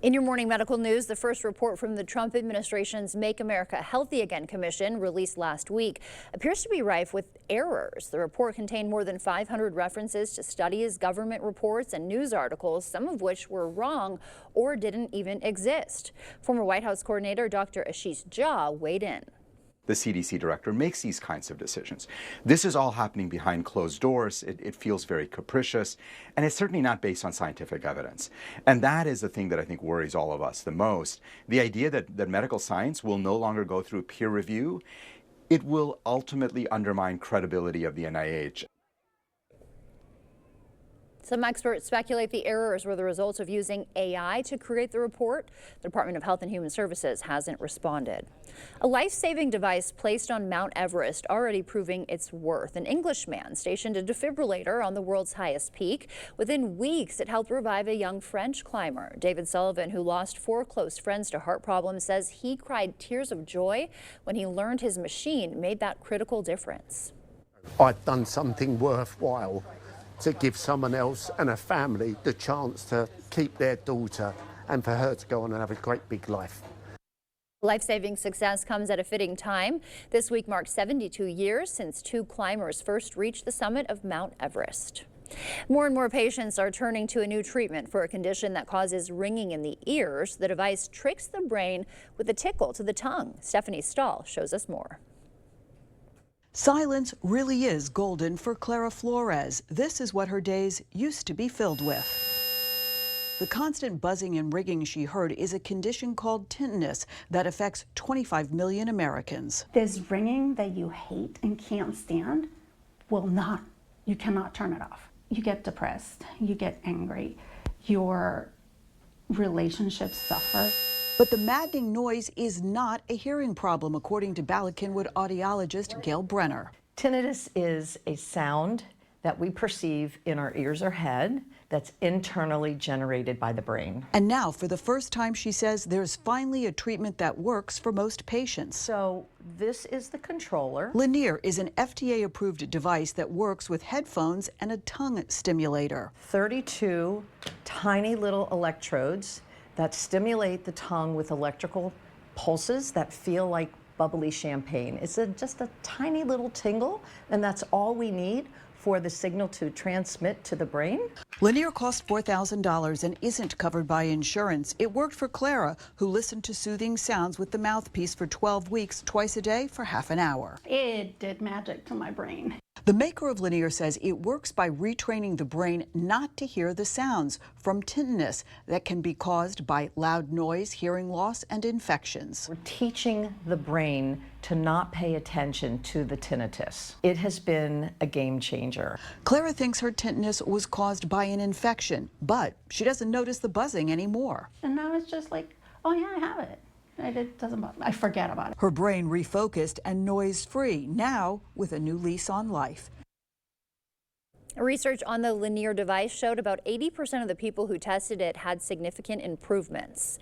In your morning medical news, the first report from the Trump administration's Make America Healthy Again Commission, released last week, appears to be rife with errors. The report contained more than 500 references to studies, government reports, and news articles, some of which were wrong or didn't even exist. Former White House coordinator Dr. Ashish Jha weighed in. The CDC director makes these kinds of decisions. This is all happening behind closed doors. It feels very capricious, and it's certainly not based on scientific evidence. And that is the thing that I think worries all of us the most. The idea that medical science will no longer go through peer review, it will ultimately undermine credibility of the NIH. Some experts speculate the errors were the result of using AI to create the report. The Department of Health and Human Services hasn't responded. A life-saving device placed on Mount Everest already proving its worth. An Englishman stationed a defibrillator on the world's highest peak. Within weeks, it helped revive a young French climber. David Sullivan, who lost 4 close friends to heart problems, says he cried tears of joy when he learned his machine made that critical difference. I've done something worthwhile to give someone else and a family the chance to keep their daughter and for her to go on and have a great big life. Life-saving success comes at a fitting time. This week marks 72 years since 2 climbers first reached the summit of Mount Everest. More and more patients are turning to a new treatment for a condition that causes ringing in the ears. The device tricks the brain with a tickle to the tongue. Stephanie Stahl shows us more. Silence really is golden for Clara Flores. This is what her days used to be filled with. The constant buzzing and ringing she heard is a condition called tinnitus that affects 25 million Americans. This ringing that you hate and can't stand you cannot turn it off. You get depressed, you get angry, your relationships suffer. But the maddening noise is not a hearing problem, according to Bala Cynwyd audiologist Gail Brenner. Tinnitus is a sound that we perceive in our ears or head that's internally generated by the brain. And now, for the first time, she says there's finally a treatment that works for most patients. So this is the controller. Lanier is an FDA-approved device that works with headphones and a tongue stimulator. 32 tiny little electrodes that stimulate the tongue with electrical pulses that feel like bubbly champagne. It's just a tiny little tingle, and that's all we need for the signal to transmit to the brain. Lanier cost $4,000 and isn't covered by insurance. It worked for Clara, who listened to soothing sounds with the mouthpiece for 12 weeks, twice a day for half an hour. It did magic to my brain. The maker of Lanier says it works by retraining the brain not to hear the sounds from tinnitus that can be caused by loud noise, hearing loss, and infections. We're teaching the brain to not pay attention to the tinnitus. It has been a game changer. Clara thinks her tinnitus was caused by an infection, but she doesn't notice the buzzing anymore. And now it's just like, oh yeah, I have it. It doesn't bother me. I forget about it. Her brain refocused and noise-free, now with a new lease on life. Research on the Lanier device showed about 80% of the people who tested it had significant improvements.